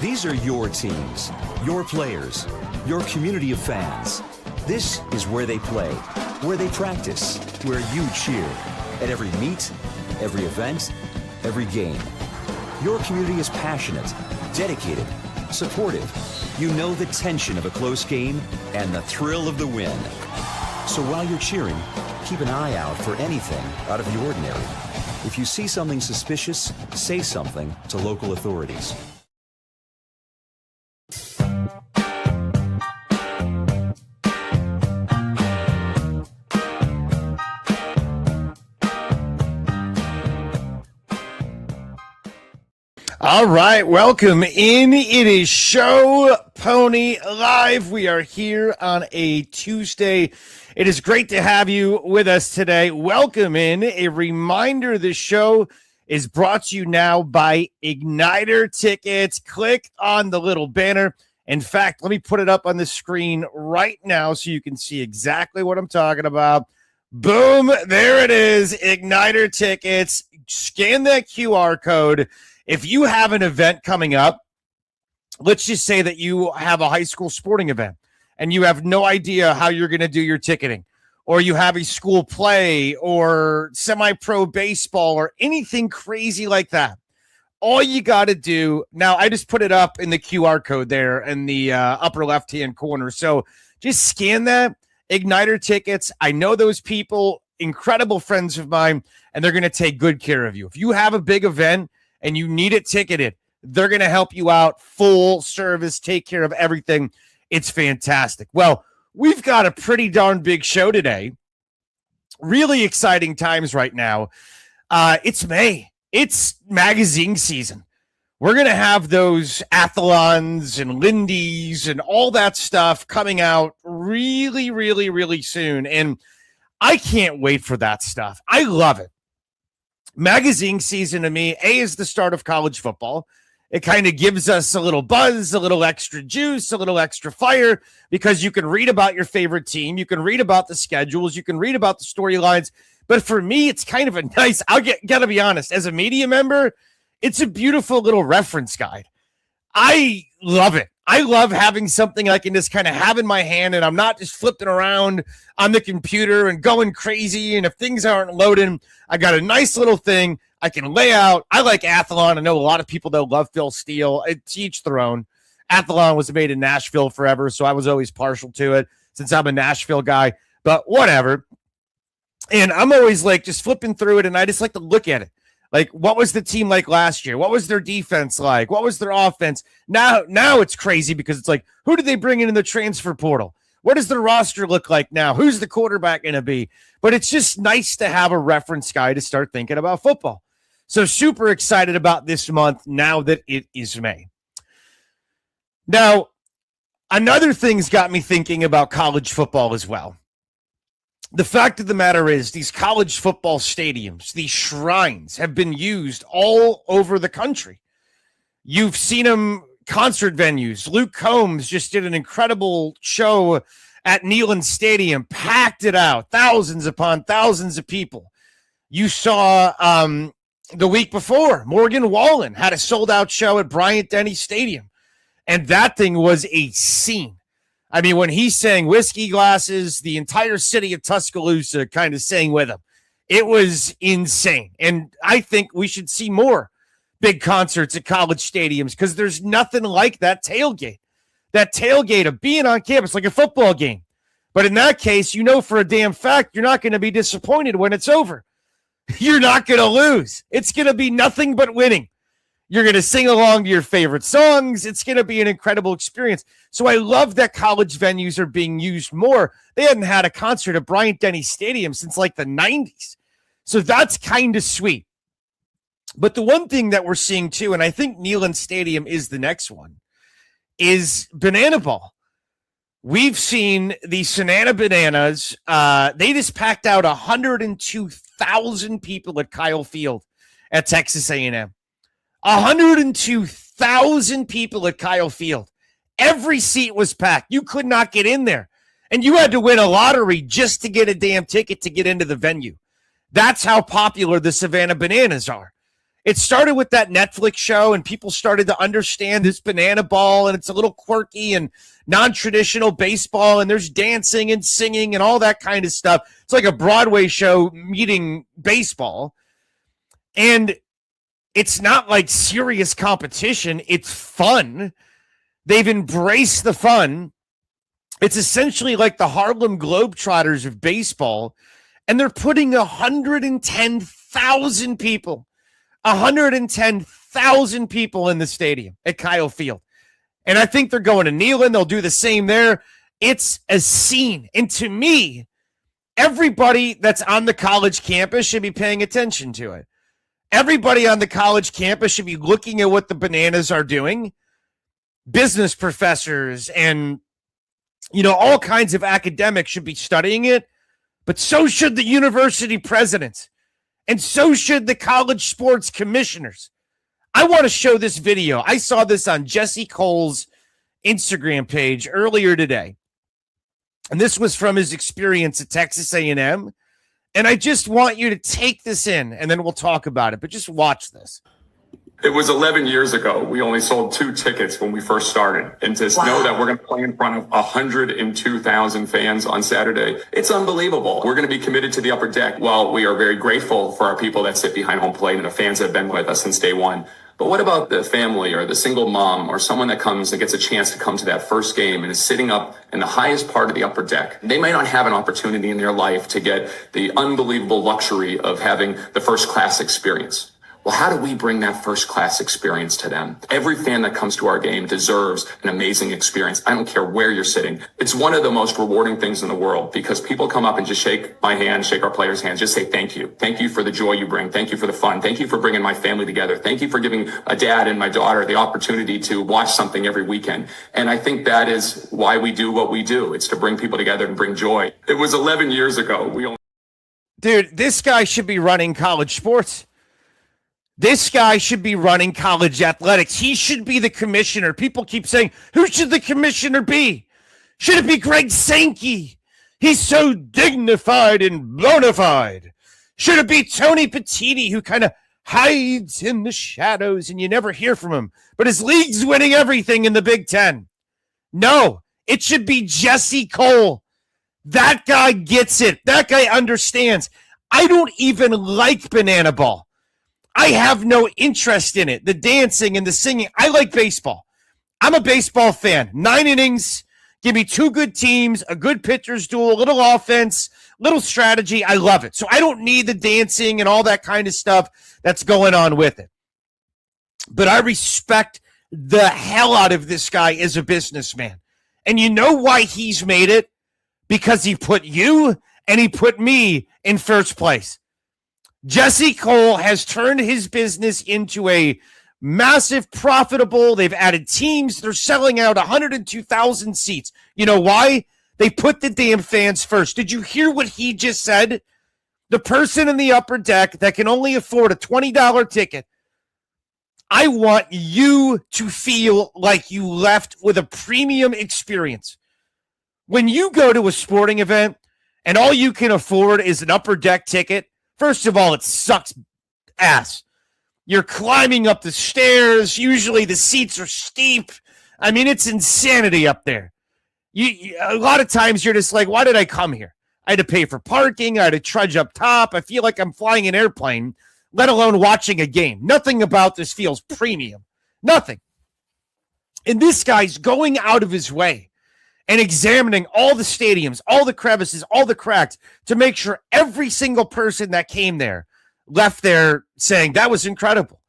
These are your teams, your players, your community of fans. This is where they play, where they practice, where you cheer. At every meet, every event, every game. Your community is passionate, dedicated, supportive. You know the tension of a close game and the thrill of the win. So while you're cheering, keep an eye out for anything out of the ordinary. If you see something suspicious, say something to local authorities. All right, welcome in. It is Show Pony Live. We are here on a Tuesday. It is great to have you with us today. Welcome in. A reminder, the show is brought to you now by Igniter Tickets. Click on the little banner. In fact, let me put it up on the screen right now so you can see exactly what I'm talking about. Boom, there it is, Igniter Tickets. Scan that QR code. If you have an event coming up, let's just say that you have a high school sporting event and you have no idea how you're going to do your ticketing, or you have a school play or semi-pro baseball or anything crazy like that. All you got to do now, I just put it up in the QR code there in the upper left-hand corner. So just scan that, Igniter Tickets. I know those people, incredible friends of mine, and they're going to take good care of you. If you have a big event and you need it ticketed, they're going to help you out, full service, take care of everything. It's fantastic. Well, we've got a pretty darn big show today. Really exciting times right now. It's May. It's magazine season. We're going to have those athlons and Lindy's and all that stuff coming out really, really, really soon. And I can't wait for that stuff. I love it. Magazine season to me, is the start of college football. It kind of gives us a little buzz, a little extra juice, a little extra fire, because you can read about your favorite team. You can read about the schedules. You can read about the storylines. But for me, it's kind of a nice, gotta be honest, as a media member, it's a beautiful little reference guide. I love it. I love having something I can just kind of have in my hand, and I'm not just flipping around on the computer and going crazy. And if things aren't loading, I got a nice little thing I can lay out. I like Athlon. I know a lot of people that love Phil Steele. It's each their own. Athlon was made in Nashville forever, so I was always partial to it since I'm a Nashville guy. But whatever. And I'm always like just flipping through it, and I just like to look at it. Like, what was the team like last year? What was their defense like? What was their offense? Now it's crazy because it's like, who did they bring in the transfer portal? What does their roster look like now? Who's the quarterback going to be? But it's just nice to have a reference guide to start thinking about football. So super excited about this month now that it is May. Now, another thing's got me thinking about college football as well. The fact of the matter is, these college football stadiums, these shrines, have been used all over the country. You've seen them, concert venues. Luke Combs just did an incredible show at Neyland Stadium, packed it out, thousands upon thousands of people. You saw the week before, Morgan Wallen had a sold-out show at Bryant-Denny Stadium, and that thing was a scene. I mean, when he sang Whiskey Glasses, the entire city of Tuscaloosa kind of sang with him. It was insane. And I think we should see more big concerts at college stadiums, because there's nothing like that tailgate. That tailgate of being on campus, like a football game. But in that case, you know for a damn fact you're not going to be disappointed when it's over. You're not going to lose. It's going to be nothing but winning. You're going to sing along to your favorite songs. It's going to be an incredible experience. So I love that college venues are being used more. They hadn't had a concert at Bryant-Denny Stadium since like the 90s. So that's kind of sweet. But the one thing that we're seeing too, and I think Neyland Stadium is the next one, is Banana Ball. We've seen the Sonana Bananas. They just packed out 102,000 people at Kyle Field at Texas A&M. 102,000 people at Kyle Field. Every seat was packed. You could not get in there. And you had to win a lottery just to get a damn ticket to get into the venue. That's how popular the Savannah Bananas are. It started with that Netflix show, and people started to understand this banana ball, and it's a little quirky and non-traditional baseball, and there's dancing and singing and all that kind of stuff. It's like a Broadway show meeting baseball. And it's not like serious competition. It's fun. They've embraced the fun. It's essentially like the Harlem Globetrotters of baseball, and they're putting 110,000 people in the stadium at Kyle Field. And I think they're going to Neyland. They'll do the same there. It's a scene. And to me, everybody that's on the college campus should be paying attention to it. Everybody on the college campus should be looking at what the Bananas are doing. Business professors and, all kinds of academics should be studying it. But so should the university presidents. And so should the college sports commissioners. I want to show this video. I saw this on Jesse Cole's Instagram page earlier today. And this was from his experience at Texas A&M. And I just want you to take this in, and then we'll talk about it. But just watch this. It was 11 years ago. We only sold 2 tickets when we first started. And to know that we're going to play in front of 102,000 fans on Saturday, it's unbelievable. We're going to be committed to the upper deck. While we are very grateful for our people that sit behind home plate and the fans that have been with us since day one. But what about the family or the single mom or someone that comes and gets a chance to come to that first game and is sitting up in the highest part of the upper deck? They may not have an opportunity in their life to get the unbelievable luxury of having the first class experience. Well, how do we bring that first class experience to them? Every fan that comes to our game deserves an amazing experience. I don't care where you're sitting. It's one of the most rewarding things in the world because people come up and just shake my hand, shake our players' hands, just say thank you. Thank you for the joy you bring. Thank you for the fun. Thank you for bringing my family together. Thank you for giving a dad and my daughter the opportunity to watch something every weekend. And I think that is why we do what we do. It's to bring people together and bring joy. It was 11 years ago. Dude, this guy should be running college sports. This guy should be running college athletics. He should be the commissioner. People keep saying, who should the commissioner be? Should it be Greg Sankey? He's so dignified and bona fide. Should it be Tony Petitti, who kind of hides in the shadows and you never hear from him, but his league's winning everything in the Big Ten? No, it should be Jesse Cole. That guy gets it. That guy understands. I don't even like banana ball. I have no interest in it. The dancing and the singing. I like baseball. I'm a baseball fan. 9 innings. Give me 2 good teams, a good pitcher's duel, a little offense, little strategy. I love it. So I don't need the dancing and all that kind of stuff that's going on with it. But I respect the hell out of this guy as a businessman. And you know why he's made it? Because he put you and he put me in first place. Jesse Cole has turned his business into a massive profitable. They've added teams. They're selling out 102,000 seats. You know why? They put the damn fans first. Did you hear what he just said? The person in the upper deck that can only afford a $20 ticket. I want you to feel like you left with a premium experience. When you go to a sporting event and all you can afford is an upper deck ticket, first of all, it sucks ass. You're climbing up the stairs. Usually the seats are steep. I mean, it's insanity up there. A lot of times you're just like, why did I come here? I had to pay for parking. I had to trudge up top. I feel like I'm flying an airplane, let alone watching a game. Nothing about this feels premium. Nothing. And this guy's going out of his way and examining all the stadiums, all the crevices, all the cracks to make sure every single person that came there left there saying, that was incredible.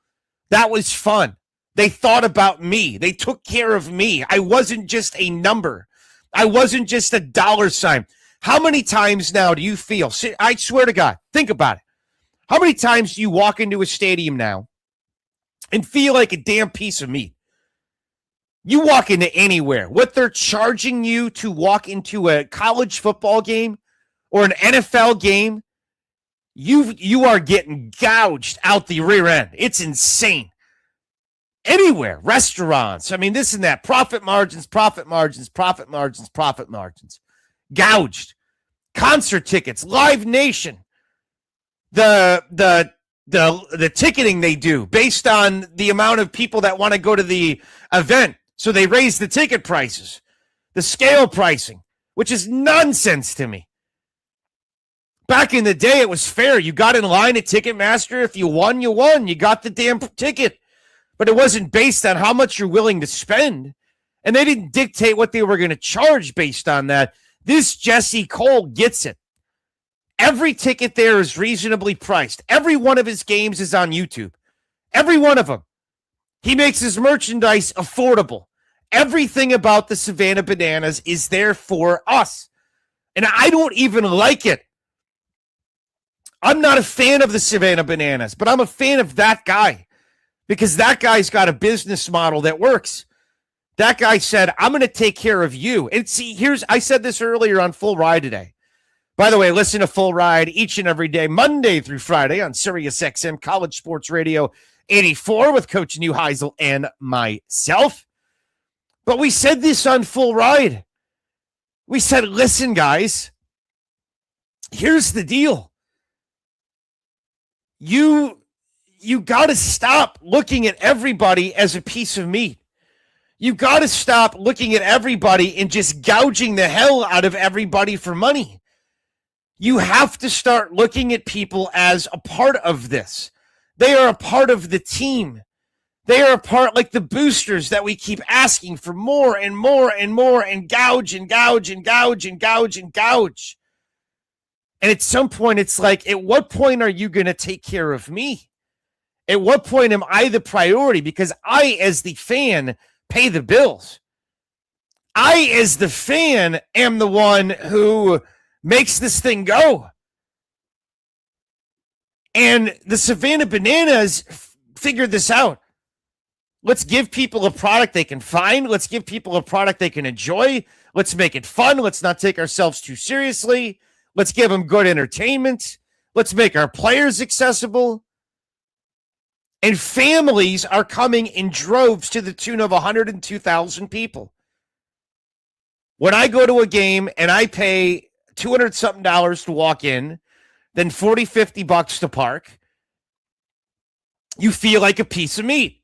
That was fun. They thought about me. They took care of me. I wasn't just a number. I wasn't just a dollar sign. How many times now do you feel, I swear to God, think about it. How many times do you walk into a stadium now and feel like a damn piece of meat? You walk into anywhere, what they're charging you to walk into a college football game or an NFL game, you are getting gouged out the rear end. It's insane. Anywhere, restaurants, I mean, this and that, profit margins, gouged. Concert tickets, Live Nation, the the ticketing they do based on the amount of people that want to go to the event. So they raise the ticket prices, the scale pricing, which is nonsense to me. Back in the day, it was fair. You got in line at Ticketmaster. If you won, you won. You got the damn ticket. But it wasn't based on how much you're willing to spend. And they didn't dictate what they were going to charge based on that. This Jesse Cole gets it. Every ticket there is reasonably priced. Every one of his games is on YouTube. Every one of them. He makes his merchandise affordable. Everything about the Savannah Bananas is there for us. And I don't even like it. I'm not a fan of the Savannah Bananas, but I'm a fan of that guy because that guy's got a business model that works. That guy said, I'm going to take care of you. And see, I said this earlier on Full Ride today. By the way, listen to Full Ride each and every day, Monday through Friday on SiriusXM College Sports Radio 84 with Coach Neuheisel and myself. But we said this on Full Ride. We said, listen, guys, here's the deal. You got to stop looking at everybody as a piece of meat. You got to stop looking at everybody and just gouging the hell out of everybody for money. You have to start looking at people as a part of this. They are a part of the team. They are a part like the boosters that we keep asking for more and more and more and gouge and gouge and gouge and gouge and gouge. And at some point, it's like, at what point are you going to take care of me? At what point am I the priority? Because I, as the fan, pay the bills. I, as the fan, am the one who makes this thing go. And the Savannah Bananas figured this out. Let's give people a product they can find. Let's give people a product they can enjoy. Let's make it fun. Let's not take ourselves too seriously. Let's give them good entertainment. Let's make our players accessible. And families are coming in droves to the tune of 102,000 people. When I go to a game and I pay $200-something to walk in, then $40-50 to park, you feel like a piece of meat.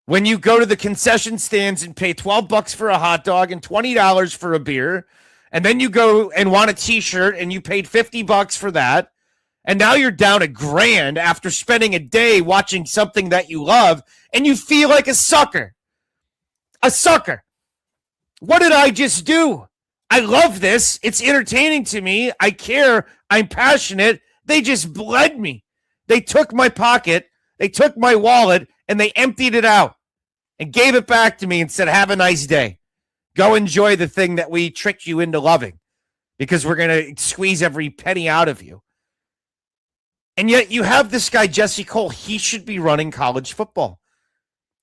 When you go to the concession stands and pay $12 for a hot dog and $20 for a beer, and then you go and want a t-shirt and you paid $50 for that, and now you're down $1,000 after spending a day watching something that you love, and you feel like a sucker. A sucker. What did I just do? I love this. It's entertaining to me. I care. I'm passionate. They just bled me. They took my pocket, they took my wallet, and they emptied it out and gave it back to me and said, have a nice day. Go enjoy the thing that we tricked you into loving because we're going to squeeze every penny out of you. And yet you have this guy, Jesse Cole. He should be running college football.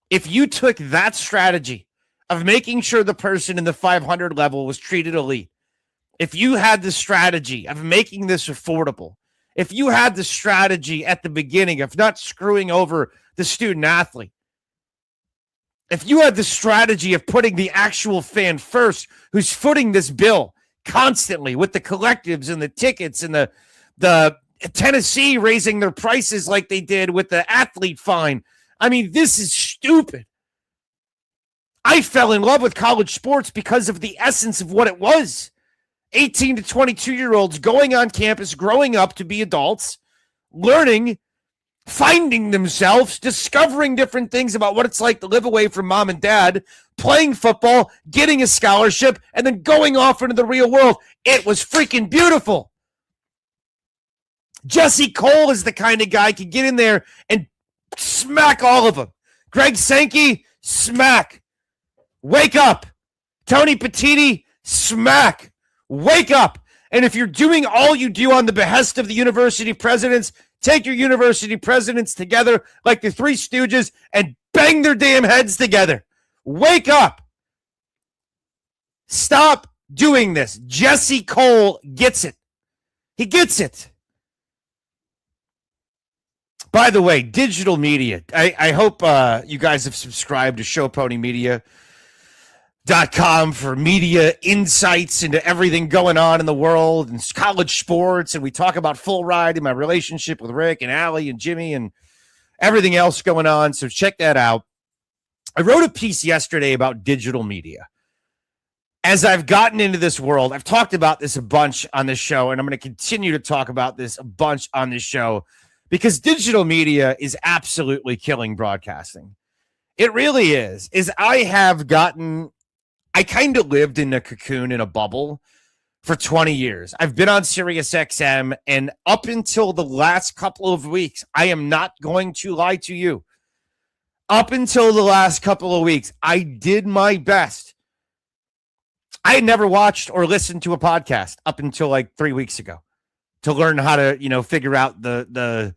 If you took that strategy of making sure the person in the 500 level was treated elite, if you had the strategy of making this affordable, if you had the strategy at the beginning of not screwing over the student athlete, if you had the strategy of putting the actual fan first, who's footing this bill constantly with the collectives and the tickets and the Tennessee raising their prices like they did with the athlete fine. I mean, this is stupid. I fell in love with college sports because of the essence of what it was. 18 to 22-year-olds going on campus, growing up to be adults, learning, finding themselves, discovering different things about what it's like to live away from mom and dad, playing football, getting a scholarship, and then going off into the real world. It was freaking beautiful. Jesse Cole is the kind of guy who can get in there and smack all of them. Greg Sankey, smack. Wake up. Tony Petitti, smack. Wake up. And if you're doing all you do on the behest of the university presidents, take your university presidents together like the Three Stooges and bang their damn heads together. Wake up. Stop doing this. Jesse Cole gets it. He gets it. By the way, digital media. I hope you guys have subscribed to Show Pony Media. com for media insights into everything going on in the world and college sports. And we talk about Full Ride and my relationship with Rick and Allie and Jimmy and everything else going on. So check that out. I wrote a piece yesterday about digital media. As I've gotten into this world, I've talked about this a bunch on this show, and I'm going to continue to talk about this a bunch on this show because digital media is absolutely killing broadcasting. It really is. I kind of lived in a cocoon in a bubble for 20 years. I've been on Sirius XM, and up until the last couple of weeks, I am not going to lie to you. Up until the last couple of weeks, I did my best. I had never watched or listened to a podcast up until like 3 weeks ago to learn how to, figure out the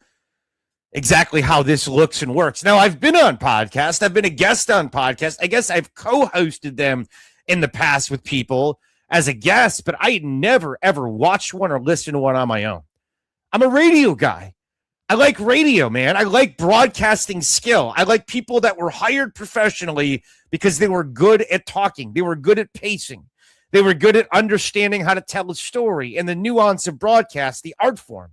exactly how this looks and works. Now, I've been on podcasts. I've been a guest on podcasts. I guess I've co-hosted them in the past with people as a guest, but I never, ever watched one or listened to one on my own. I'm a radio guy. I like radio, man. I like broadcasting skill. I like people that were hired professionally because they were good at talking. They were good at pacing. They were good at understanding how to tell a story and the nuance of broadcast, the art form.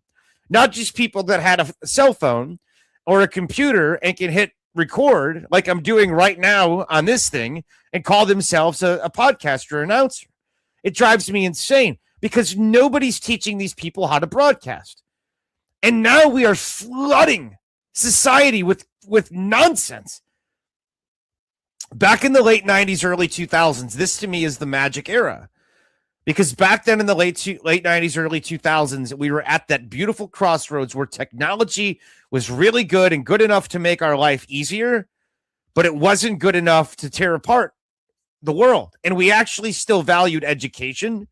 Not just people that had a cell phone or a computer and can hit record like I'm doing right now on this thing and call themselves a podcaster or announcer. It drives me insane because nobody's teaching these people how to broadcast. And now we are flooding society with nonsense. Back in the late 90s, early 2000s, this to me is the magic era. Because back then in the late 90s, early 2000s, we were at that beautiful crossroads where technology was really good and good enough to make our life easier, but it wasn't good enough to tear apart the world. And we actually still valued education.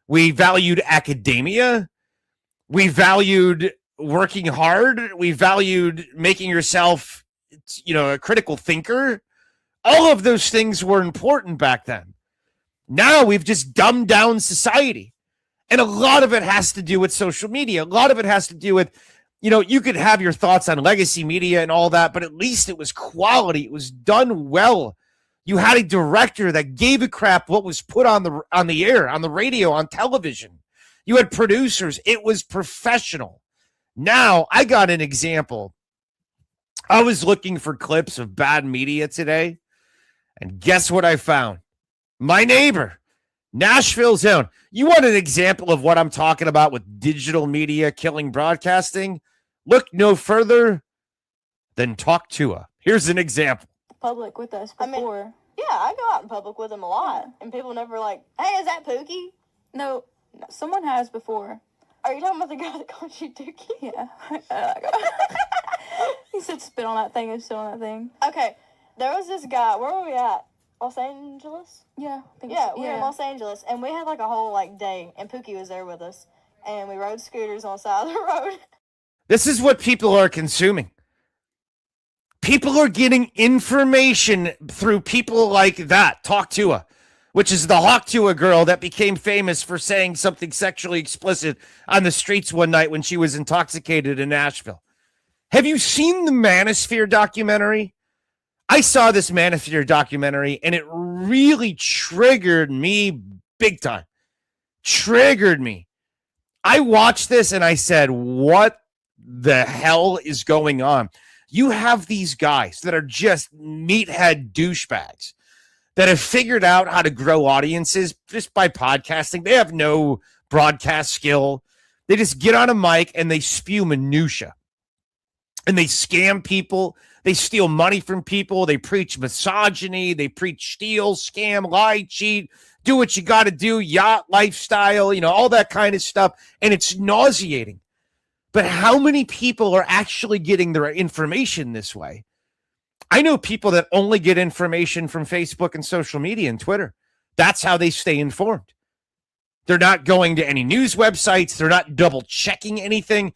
We valued academia. We valued working hard. We valued making yourself, a critical thinker. All of those things were important back then. Now we've just dumbed down society. And a lot of it has to do with social media. A lot of it has to do with, you could have your thoughts on legacy media and all that, but at least it was quality. It was done well. You had a director that gave a crap what was put on the air, on the radio, on television. You had producers. It was professional. Now I got an example. I was looking for clips of bad media today, and guess what I found? My neighbor, Nashville's own. You want an example of what I'm talking about with digital media killing broadcasting? Look no further than Talk Tua. Here's an example. Public with us before. I go out in public with them a lot, and people never like, hey, is that Pookie? No, someone has before. Are you talking about the guy that called you Dookie? Yeah. He said spit on that thing and spit on that thing. Okay, there was this guy. Where were we at? Los Angeles? Yeah. We were in Los Angeles, and we had like a whole day, and Pookie was there with us, and we rode scooters on the side of the road. This is what people are consuming. People are getting information through people like that. Talk Tua, which is the Hawk Tua girl that became famous for saying something sexually explicit on the streets one night when she was intoxicated in Nashville. Have you seen the Manosphere documentary? I saw this Manosphere documentary, and it really triggered me big time. Triggered me. I watched this, and I said, what the hell is going on? You have these guys that are just meathead douchebags that have figured out how to grow audiences just by podcasting. They have no broadcast skill. They just get on a mic, and they spew minutia. And they scam people. They steal money from people. They preach misogyny. They preach steal, scam, lie, cheat, do what you got to do, yacht lifestyle, all that kind of stuff. And it's nauseating. But how many people are actually getting their information this way? I know people that only get information from Facebook and social media and Twitter. That's how they stay informed. They're not going to any news websites. They're not double checking anything.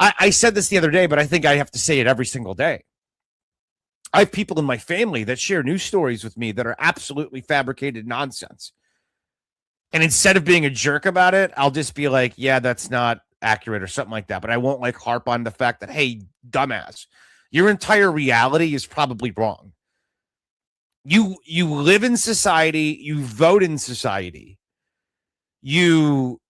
I said this the other day, but I think I have to say it every single day. I have people in my family that share news stories with me that are absolutely fabricated nonsense. And instead of being a jerk about it, I'll just be like, yeah, that's not accurate or something like that. But I won't harp on the fact that, hey, dumbass, your entire reality is probably wrong. You live in society, you vote in society, you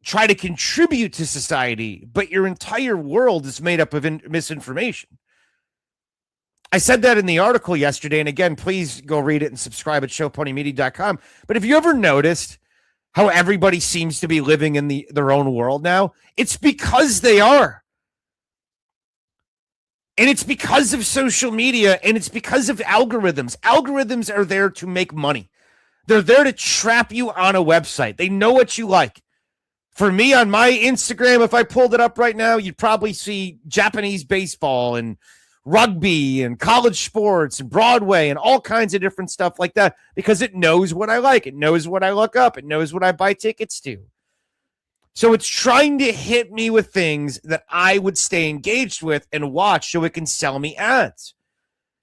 try to contribute to society, but your entire world is made up of misinformation. I said that in the article yesterday, and again, please go read it and subscribe at showponymedia.com. But have you ever noticed how everybody seems to be living in their own world now? It's because they are. And it's because of social media, and it's because of algorithms. Algorithms are there to make money. They're there to trap you on a website. They know what you like. For me, on my Instagram, if I pulled it up right now, you'd probably see Japanese baseball and rugby and college sports and Broadway and all kinds of different stuff like that, because it knows what I like. It knows what I look up. It knows what I buy tickets to. So it's trying to hit me with things that I would stay engaged with and watch so it can sell me ads.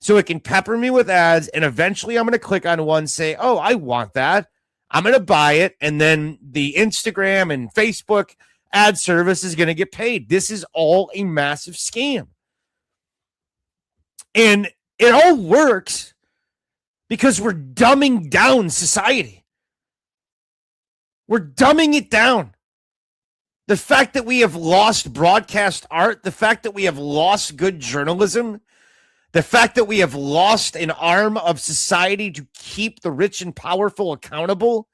So it can pepper me with ads, and eventually I'm going to click on one, say, oh, I want that. I'm going to buy it, and then the Instagram and Facebook ad service is going to get paid. This is all a massive scam. And it all works because we're dumbing down society. We're dumbing it down. The fact that we have lost broadcast art, the fact that we have lost good journalism, the fact that we have lost an arm of society to keep the rich and powerful accountable,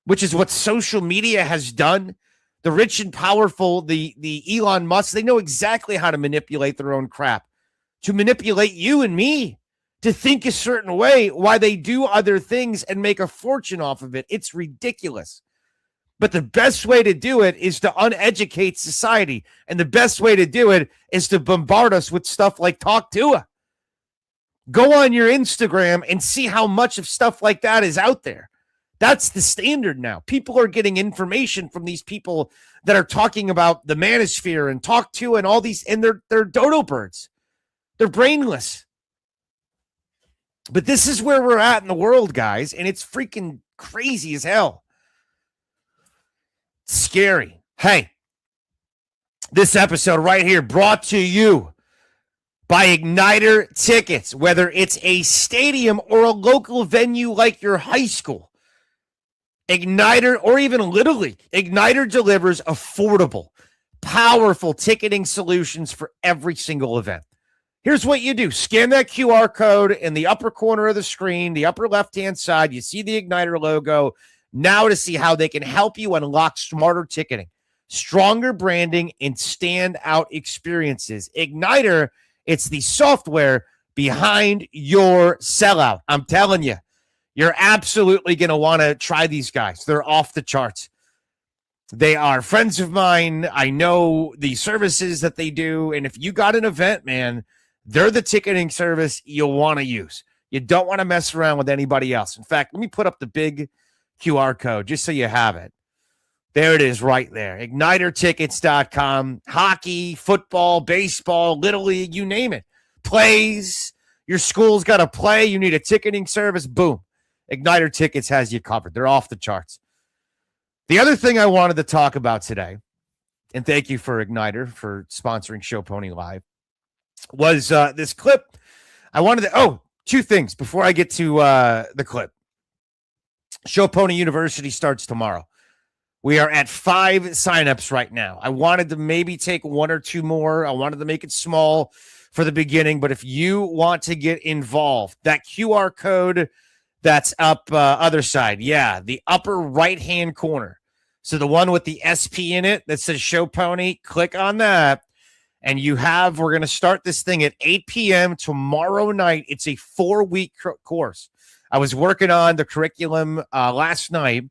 which is what social media has done. The rich and powerful, the Elon Musk, they know exactly how to manipulate their own crap, to manipulate you and me to think a certain way while they do other things and make a fortune off of it. It's ridiculous. But the best way to do it is to uneducate society. And the best way to do it is to bombard us with stuff like Talk Tua. Go on your Instagram and see how much of stuff like that is out there. That's the standard now. People are getting information from these people that are talking about the manosphere and Talk Tua and all these, and they're dodo birds. They're brainless. But this is where we're at in the world, guys, and it's freaking crazy as hell. Scary. Hey, this episode right here brought to you by Igniter Tickets. Whether it's a stadium or a local venue like your high school, Igniter, or even Little League, Igniter delivers affordable, powerful ticketing solutions for every single event. Here's what you do. Scan that QR code in the upper corner of the screen, the upper left-hand side. You see the Igniter logo. Now to see how they can help you unlock smarter ticketing, stronger branding, and standout experiences. Igniter, it's the software behind your sellout. I'm telling you, you're absolutely going to want to try these guys. They're off the charts. They are friends of mine. I know the services that they do. And if you got an event, man, they're the ticketing service you'll want to use. You don't want to mess around with anybody else. In fact, let me put up the big QR code just so you have it. There it is right there. IgniterTickets.com. Hockey, football, baseball, Little League, you name it. Plays. Your school's got a play. You need a ticketing service. Boom. Igniter Tickets has you covered. They're off the charts. The other thing I wanted to talk about today, and thank you for Igniter for sponsoring Show Pony Live, was this clip. I wanted to, two things before I get to the clip. Show Pony University starts tomorrow. We are at 5 signups right now. I wanted to maybe take 1 or 2 more. I wanted to make it small for the beginning, but if you want to get involved, that QR code that's up other side, the upper right-hand corner. So the one with the SP in it that says Show Pony, click on that. And we're going to start this thing at 8 p.m. tomorrow night. It's a 4-week course. I was working on the curriculum last night,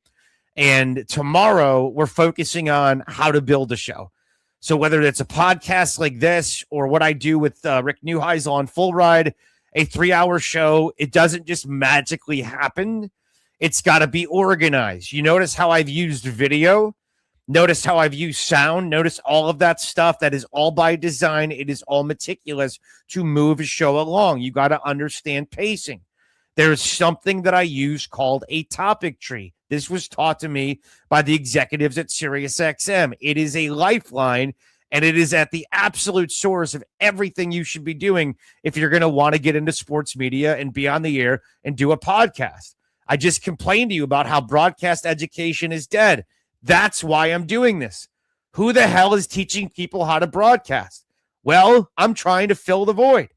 and tomorrow we're focusing on how to build a show. So whether it's a podcast like this or what I do with Rick Neuheisel on Full Ride, a 3-hour show, it doesn't just magically happen. It's got to be organized. You notice how I've used video. Notice how I've used sound. Notice all of that stuff. That is all by design. It is all meticulous to move a show along. You got to understand pacing. There's something that I use called a topic tree. This was taught to me by the executives at SiriusXM. It is a lifeline And it is at the absolute source of everything you should be doing if you're going to want to get into sports media and be on the air and do a podcast. I just complained to you about how broadcast education is dead. That's why I'm doing this. Who the hell is teaching people how to broadcast? Well, I'm trying to fill the void.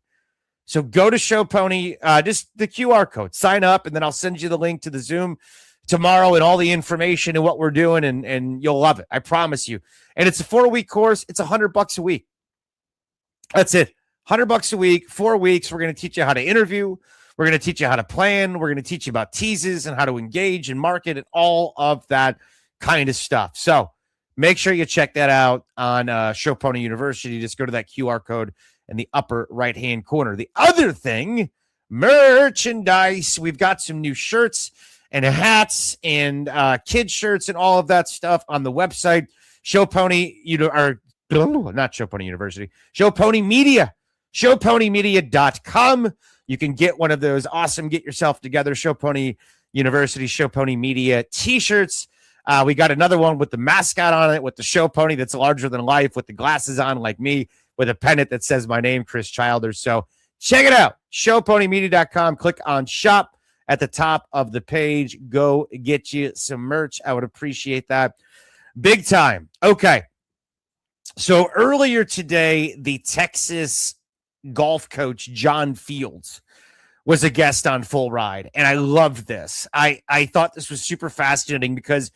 So go to Show Pony, just the QR code, sign up, and then I'll send you the link to the Zoom tomorrow and all the information and what we're doing, and you'll love it. I promise you. And it's a 4-week course. It's $100 a week. That's it. $100 a week, 4 weeks. We're going to teach you how to interview. We're going to teach you how to plan. We're going to teach you about teases and how to engage and market and all of that kind of stuff. So make sure you check that out on Show Pony University. Just go to that QR code in the upper right-hand corner. The other thing, merchandise. We've got some new shirts and hats and kid shirts and all of that stuff on the website. Show Pony, not Show Pony University, Show Pony Media, showponymedia.com. You can get one of those awesome Get Yourself Together Show Pony University, Show Pony Media t-shirts. We got another one with the mascot on it, with the Show Pony that's larger than life, with the glasses on like me, with a pennant that says my name, Chris Childers. So check it out, showponymedia.com. Click on shop at the top of the page. Go get you some merch. I would appreciate that big time. Okay. So earlier today, the Texas golf coach, John Fields, was a guest on Full Ride. And I loved this. I thought this was super fascinating because,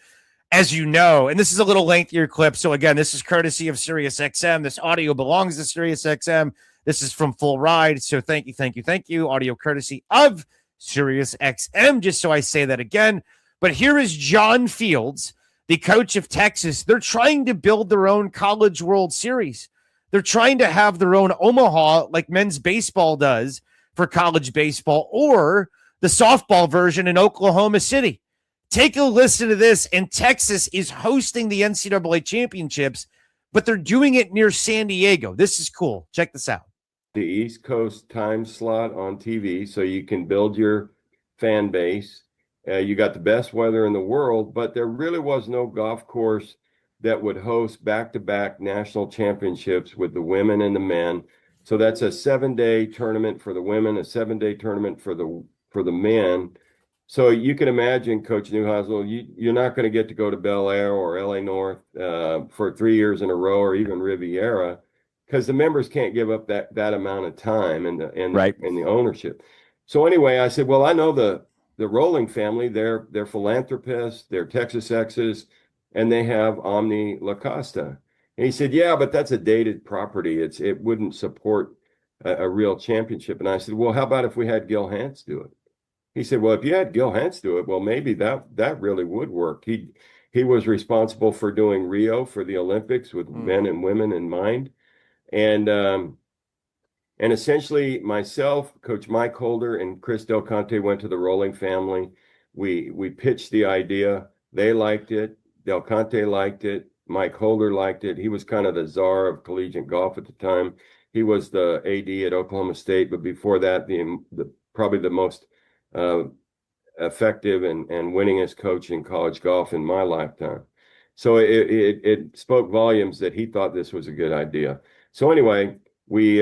as you know, and this is a little lengthier clip. So again, this is courtesy of SiriusXM. This audio belongs to SiriusXM. This is from Full Ride. So thank you. Audio courtesy of SiriusXM, just so I say that again. But here is John Fields, the coach of Texas. They're trying to build their own College World Series. They're trying to have their own Omaha, like men's baseball does for college baseball, or the softball version in Oklahoma City. Take a listen to this. And Texas is hosting the NCAA championships, but they're doing it near San Diego. This is cool. Check this out. The East Coast time slot on TV, so you can build your fan base. You got the best weather in the world, but there really was no golf course that would host back-to-back national championships with the women and the men. So that's a 7-day tournament for the women, a 7-day tournament for the men. So you can imagine, Coach Neuheisel, you're not going to get to go to Bel Air or LA North for 3 years in a row, or even Riviera, because the members can't give up that amount of time and the ownership. So anyway, I said, well, I know the Rowling family. They're philanthropists, they're Texas Exes, and they have Omni La Costa. And he said, yeah, but that's a dated property. It wouldn't support a real championship. And I said, well, how about if we had Gil Hance do it? He said, well, if you had Gil Hance do it, well, maybe that really would work. He was responsible for doing Rio for the Olympics with men and women in mind. And essentially myself, Coach Mike Holder, and Chris Del Conte went to the Rowling family. We pitched the idea. They liked it. Del Conte liked it. Mike Holder liked it. He was kind of the czar of collegiate golf at the time. He was the AD at Oklahoma State, but before that, probably the most effective and winningest coach in college golf in my lifetime. So it spoke volumes that he thought this was a good idea. So anyway, we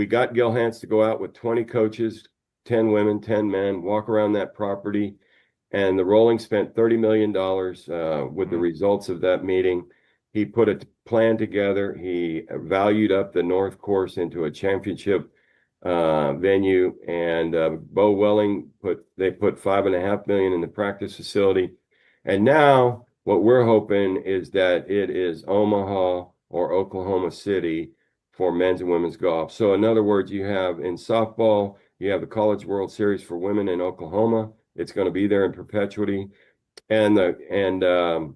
got Gil Hance to go out with 20 coaches, 10 women, 10 men, walk around that property. And the Rowling spent $30 million with the results of that meeting. He put a plan together. He valued up the North Course into a championship venue. And Bo Welling put $5.5 million in the practice facility. And now what we're hoping is that it is Omaha or Oklahoma City for men's and women's golf. So in other words, you have in softball, you have the College World Series for women in Oklahoma. It's going to be there in perpetuity, and the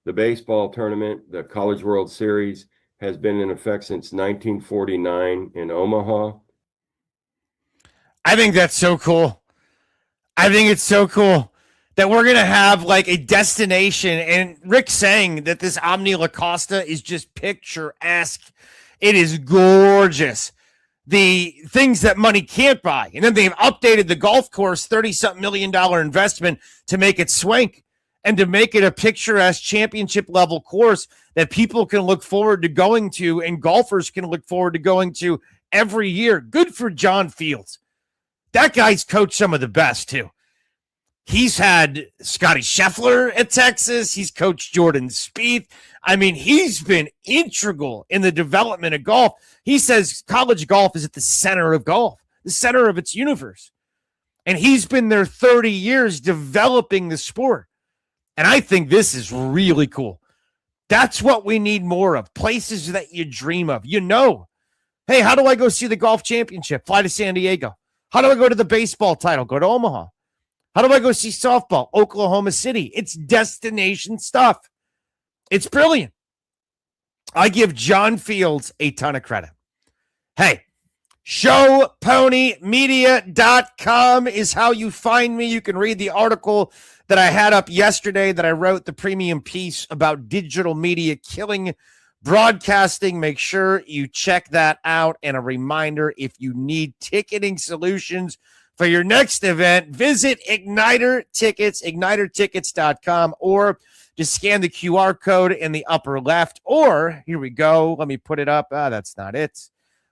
baseball tournament, the College World Series, has been in effect since 1949 in Omaha. I think that's so cool. I think it's so cool that we're going to have like a destination, and Rick saying that this Omni La Costa is just picturesque. It is gorgeous. The things that money can't buy. And then they've updated the golf course, $30-something million investment to make it swank. and to make it a picturesque championship level course that people can look forward to going to and golfers can look forward to going to every year. Good for John Fields. That guy's coached some of the best too. He's had Scotty Scheffler at Texas. He's coached Jordan Spieth. I mean, he's been integral in the development of golf. He says college golf is at the center of golf, the center of its universe. And he's been there 30 years developing the sport. And I think this is really cool. That's what we need more of. Places that you dream of. You know, hey, how do I go see the golf championship? Fly to San Diego. How do I go to the baseball title? Go to Omaha. How do I go see softball? Oklahoma City. It's destination stuff. It's brilliant. I give John Fields a ton of credit. Hey, showponymedia.com is how you find me. You can read the article that I had up yesterday that I wrote, the premium piece about digital media killing broadcasting. Make sure you check that out. And a reminder, if you need ticketing solutions for your next event, visit Igniter Tickets, ignitertickets.com, or just scan the QR code in the upper left. Or here we go. Let me put it up. That's not it.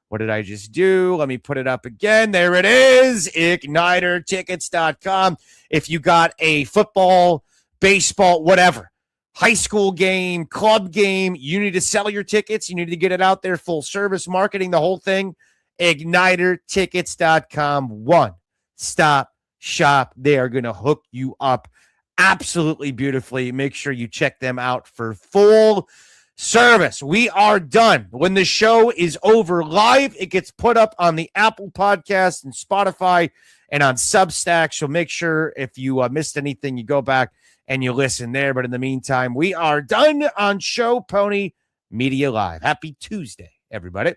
What did I just do? Let me put it up again. There it is. Ignitertickets.com. If you got a football, baseball, whatever, high school game, club game, you need to sell your tickets. You need to get it out there, full service marketing, the whole thing. Ignitertickets.com. One-stop shop. They are going to hook you up absolutely beautifully. Make sure you check them out for full service. We are done. When the show is over live, it gets put up on the Apple Podcast and Spotify and on Substack. So make sure if you missed anything, you go back and you listen there. But in the meantime, we are done on Show Pony Media Live. Happy Tuesday, everybody.